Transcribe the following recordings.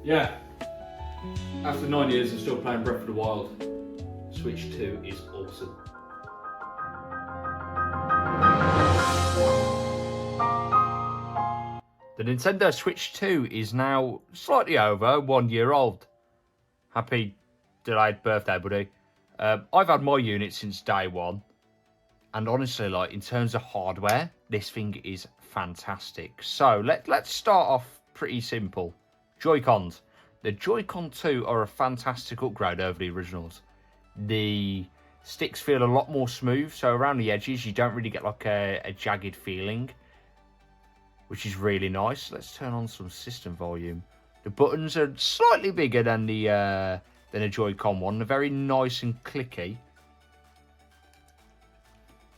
Yeah, after 9 years I'm still playing Breath of the Wild. Switch 2 is awesome. The Nintendo Switch 2 is now slightly over 1 year old. Happy delayed birthday, buddy. I've had my unit since day one. And honestly, like, in terms of hardware, this thing is fantastic. So let's start off pretty simple. Joy-Cons. The Joy-Con 2 are a fantastic upgrade over the originals. The sticks feel a lot more smooth, so around the edges you don't really get like a jagged feeling, which is really nice. Let's turn on some system volume. The buttons are slightly bigger than a Joy-Con one. They're very nice and clicky.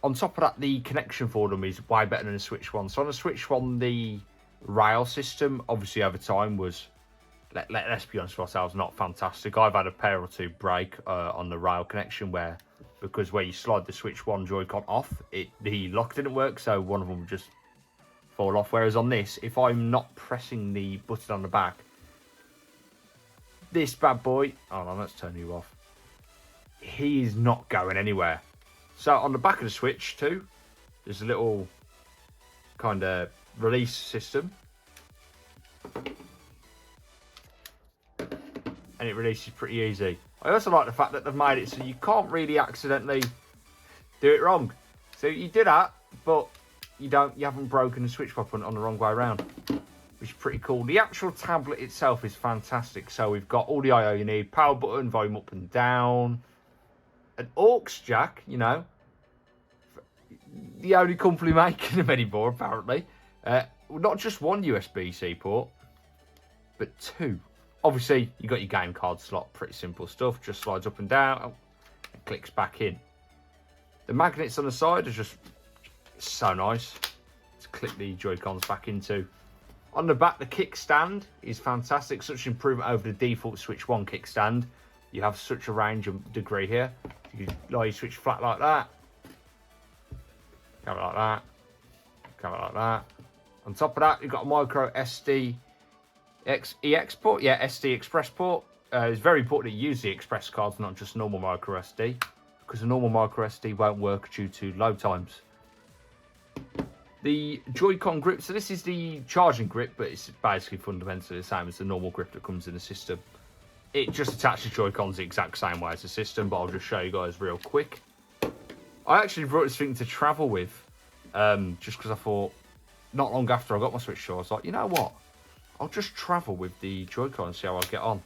On top of that, the connection for them is way better than the Switch one. So on the Switch one, the rail system, obviously over time, was, let's be honest with ourselves, not fantastic. I've had a pair or two break on the rail connection because where you slide the Switch one Joy-Con off, the lock didn't work, so one of them would just fall off. Whereas on this, if I'm not pressing the button on the back, this bad boy, hold on, let's turn you off. He is not going anywhere. So on the back of the Switch too, there's a little kind of release system. And it releases pretty easy. I also like the fact that they've made it so you can't really accidentally do it wrong. So you do that, but you haven't broken the Switch by putting it on the wrong way around, which is pretty cool. The actual tablet itself is fantastic. So we've got all the I/O you need, power button, volume up and down, an aux jack, you know, the only company making them anymore apparently. Not just one USB-C port, but two. Obviously, you got your game card slot, pretty simple stuff, just slides up and down and clicks back in. The magnets on the side are just so nice to click the Joy-Cons back into. On the back, the kickstand is fantastic, such an improvement over the default Switch 1 kickstand. You have such a range of degree here. You can lie your Switch flat like that, come like that, come like that. On top of that, you've got a micro SD EX port, yeah, SD Express port. It's very important to use the Express cards, not just normal micro SD, because the normal micro SD won't work due to load times. The Joy-Con grip, so this is the charging grip, but it's basically fundamentally the same as the normal grip that comes in the system. It just attaches Joy-Cons the exact same way as the system, but I'll just show you guys real quick. I actually brought this thing to travel with, just because I thought, not long after I got my Switch 2, I was like, you know what? I'll just travel with the Joy-Con and see how I get on.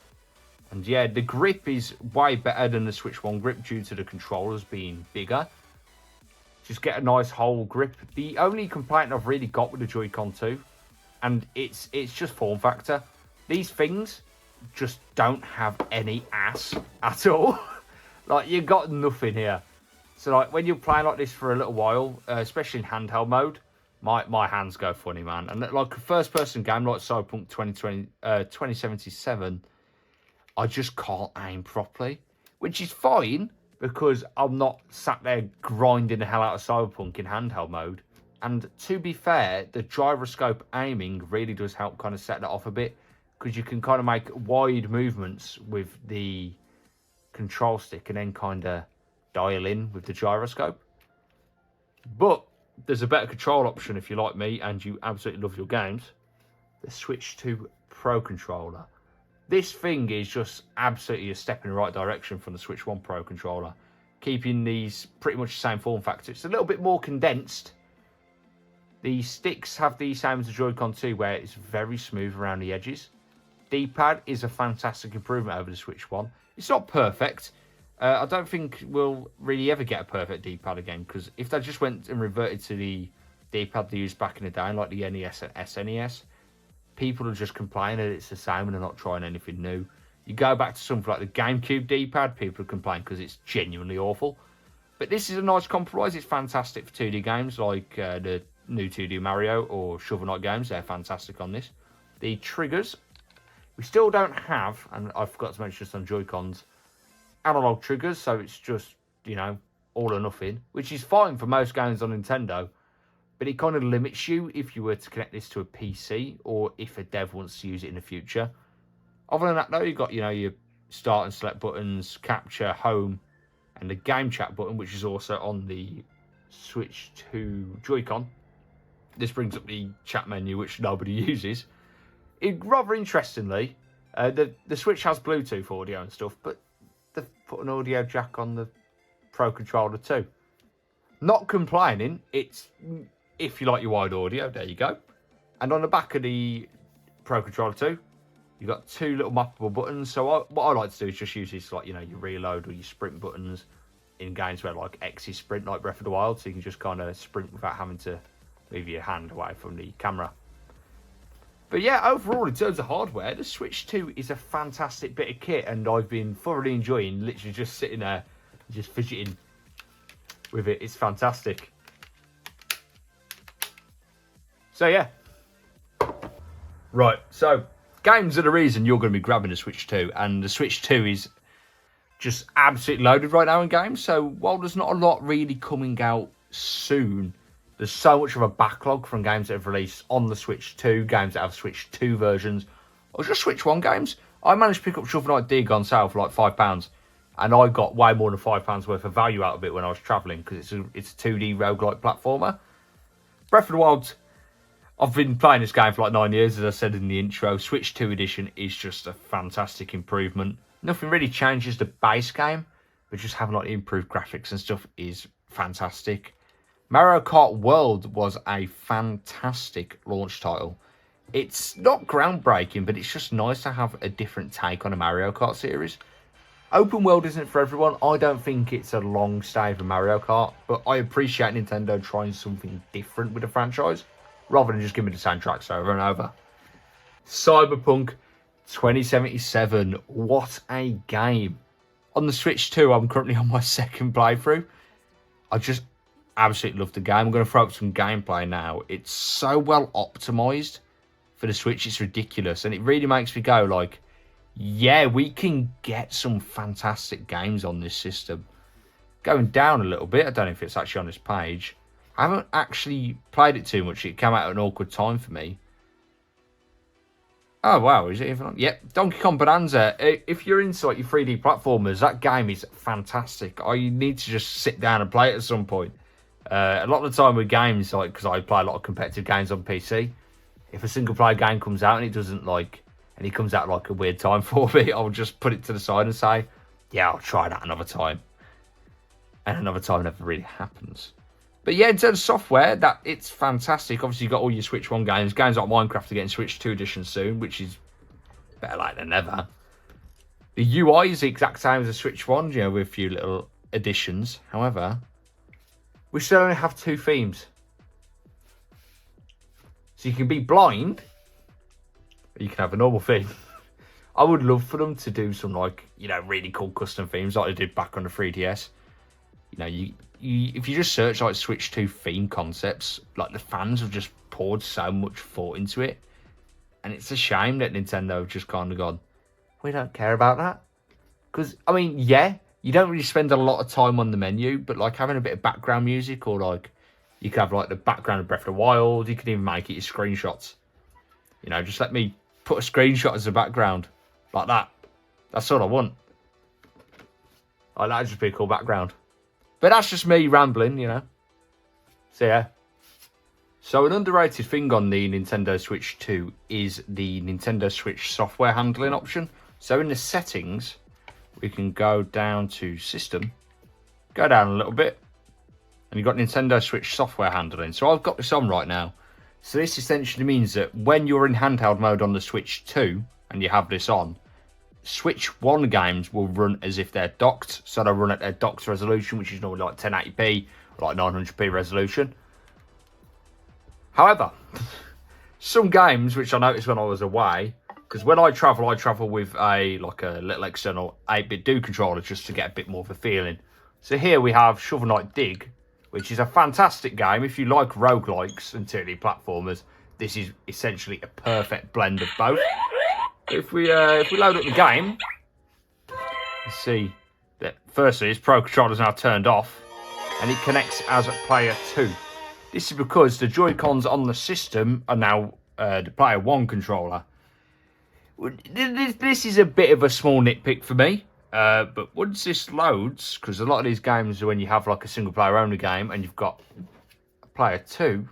And yeah, the grip is way better than the Switch 1 grip due to the controllers being bigger. Just get a nice whole grip. The only complaint I've really got with the Joy-Con 2, and it's just form factor. These things just don't have any ass at all. Like, you got nothing here. So like when you're playing like this for a little while, especially in handheld mode, my hands go funny, man. And like a first person game like Cyberpunk 2077, I just can't aim properly, which is fine because I'm not sat there grinding the hell out of Cyberpunk in handheld mode. And to be fair, the gyroscope aiming really does help kind of set that off a bit, because you can kind of make wide movements with the control stick and then kind of dial in with the gyroscope. But there's a better control option if you're like me and you absolutely love your games. The Switch 2 Pro controller. This thing is just absolutely a step in the right direction from the Switch 1 Pro controller, keeping these pretty much the same form factor. It's a little bit more condensed. The sticks have the same as the Joy-Con 2, where it's very smooth around the edges. D-pad is a fantastic improvement over the Switch 1. It's not perfect. I don't think we'll really ever get a perfect D-pad again, because if they just went and reverted to the D-pad they used back in the day, like the NES and SNES, people will just complain that it's the same and they're not trying anything new. You go back to something like the GameCube D-pad, people complain because it's genuinely awful. But this is a nice compromise. It's fantastic for 2D games like the new 2D Mario or Shovel Knight games. They're fantastic on this. The triggers, we still don't have, and I forgot to mention this on Joy-Cons, analog triggers, so it's just, you know, all or nothing, which is fine for most games on Nintendo, but it kind of limits you if you were to connect this to a PC or if a dev wants to use it in the future. Other than that, though, you've got, your start and select buttons, capture, home, and the game chat button, which is also on the Switch 2 Joy-Con. This brings up the chat menu, which nobody uses. Rather interestingly, the Switch has Bluetooth audio and stuff, but they've put an audio jack on the Pro Controller too. Not complaining. It's, if you like your wide audio, there you go. And on the back of the Pro Controller 2, you've got two little mappable buttons. So what I like to do is just use this, like, your reload or your sprint buttons in games where, like, X is sprint, like Breath of the Wild. So you can just kind of sprint without having to move your hand away from the camera. But yeah, overall, in terms of hardware, the Switch 2 is a fantastic bit of kit. And I've been thoroughly enjoying literally just sitting there, just fidgeting with it. It's fantastic. So yeah. Right, so games are the reason you're going to be grabbing the Switch 2, and the Switch 2 is just absolutely loaded right now in games. So while there's not a lot really coming out soon, there's so much of a backlog from games that have released on the Switch 2, games that have Switch 2 versions, or just Switch 1 games. I managed to pick up Shovel Knight Dig on sale for like £5, and I got way more than £5 worth of value out of it when I was travelling, because it's a 2D roguelike platformer. Breath of the Wild, I've been playing this game for like 9 years, as I said in the intro. Switch 2 edition is just a fantastic improvement. Nothing really changes the base game, but just having like improved graphics and stuff is fantastic. Mario Kart World was a fantastic launch title. It's not groundbreaking, but it's just nice to have a different take on a Mario Kart series. Open world isn't for everyone. I don't think it's a long stay for Mario Kart, but I appreciate Nintendo trying something different with the franchise, rather than just giving me the same tracks over and over. Cyberpunk 2077. What a game. On the Switch 2, I'm currently on my second playthrough. I just absolutely love the game. I'm going to throw up some gameplay now. It's so well optimized for the Switch. It's ridiculous. And it really makes me go like, yeah, we can get some fantastic games on this system. Going down a little bit. I don't know if it's actually on this page. I haven't actually played it too much. It came out at an awkward time for me. Oh, wow. Is it even on? Yep. Donkey Kong Bonanza. If you're into like your 3D platformers, that game is fantastic. I need to just sit down and play it at some point. A lot of the time with games, like, because I play a lot of competitive games on PC, if a single player game comes out and it doesn't like, and it comes out like a weird time for me, I'll just put it to the side and say, yeah, I'll try that another time. And another time never really happens. But yeah, in terms of software, it's fantastic. Obviously, you've got all your Switch 1 games. Games like Minecraft are getting Switch 2 edition soon, which is better late than never. The UI is the exact same as the Switch 1, with a few little additions. However, we still only have 2 themes. So you can be blind, or you can have a normal theme. I would love for them to do some, like, really cool custom themes like they did back on the 3DS. If you just search like Switch 2 theme concepts, like the fans have just poured so much thought into it. And it's a shame that Nintendo have just kind of gone, we don't care about that. Because, I mean, yeah, you don't really spend a lot of time on the menu, but like having a bit of background music, or like you could have like the background of Breath of the Wild, you could even make it your screenshots. Just let me put a screenshot as a background. Like that. That's all I want. Like that'd just be a cool background. But that's just me rambling, So yeah. So an underrated thing on the Nintendo Switch 2 is the Nintendo Switch software handling option. So in the settings, we can go down to System, go down a little bit, and you've got Nintendo Switch software handling. So I've got this on right now. So this essentially means that when you're in handheld mode on the Switch 2, and you have this on, Switch 1 games will run as if they're docked. So they'll run at their docked resolution, which is normally like 1080p or like 900p resolution. However, some games, which I noticed when I was away, because when I travel with a little external 8-bit do controller just to get a bit more of a feeling. So here we have Shovel Knight Dig, which is a fantastic game. If you like roguelikes and 2D platformers, this is essentially a perfect blend of both. If we load up the game, you see that firstly its Pro Controller is now turned off, and it connects as player 2. This is because the Joy-Cons on the system are now the player 1 controller, This is a bit of a small nitpick for me. But once this loads, because a lot of these games are when you have like a single player only game and you've got a player 2.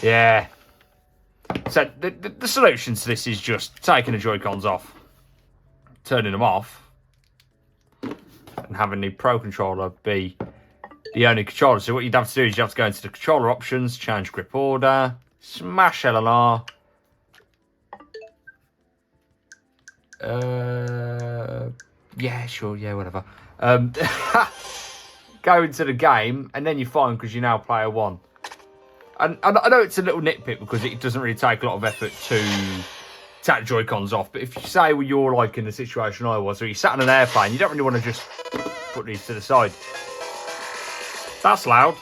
Yeah. So the solution to this is just taking the Joy-Cons off, turning them off, and having the Pro Controller be the only controller. So what you'd have to do is you have to go into the controller options, change grip order, smash LLR. Yeah, sure, yeah, whatever. Go into the game, and then you're fine because you're now player 1. And I know it's a little nitpick because it doesn't really take a lot of effort to take the Joy-Cons off. But if you say you're like in the situation I was, or you sat on an airplane, you don't really want to just put these to the side. That's loud.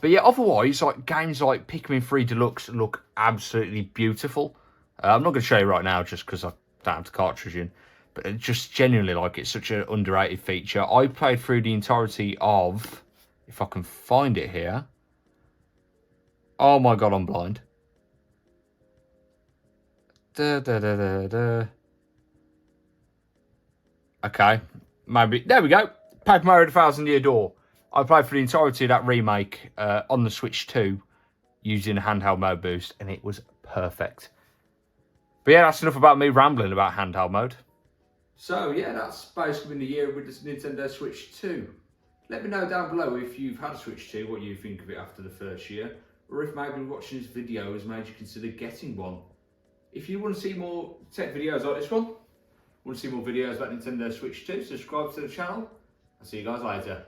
But yeah, otherwise, like games like Pikmin 3 Deluxe look absolutely beautiful. I'm not going to show you right now just because I don't have the cartridge in. But it just genuinely, like, it's such an underrated feature. I played through the entirety of, if I can find it here. Oh my god, I'm blind. Okay, maybe. There we go. Paper Mario The 1,000-Year Door. I played for the entirety of that remake on the Switch 2 using a handheld mode boost, and it was perfect. But yeah, that's enough about me rambling about handheld mode. So yeah, that's basically been the year with this Nintendo Switch 2. Let me know down below if you've had a Switch 2, what you think of it after the first year, or if maybe watching this video has made you consider getting one. If you want to see more tech videos like this one, want to see more videos about Nintendo Switch 2, subscribe to the channel. I'll see you guys later.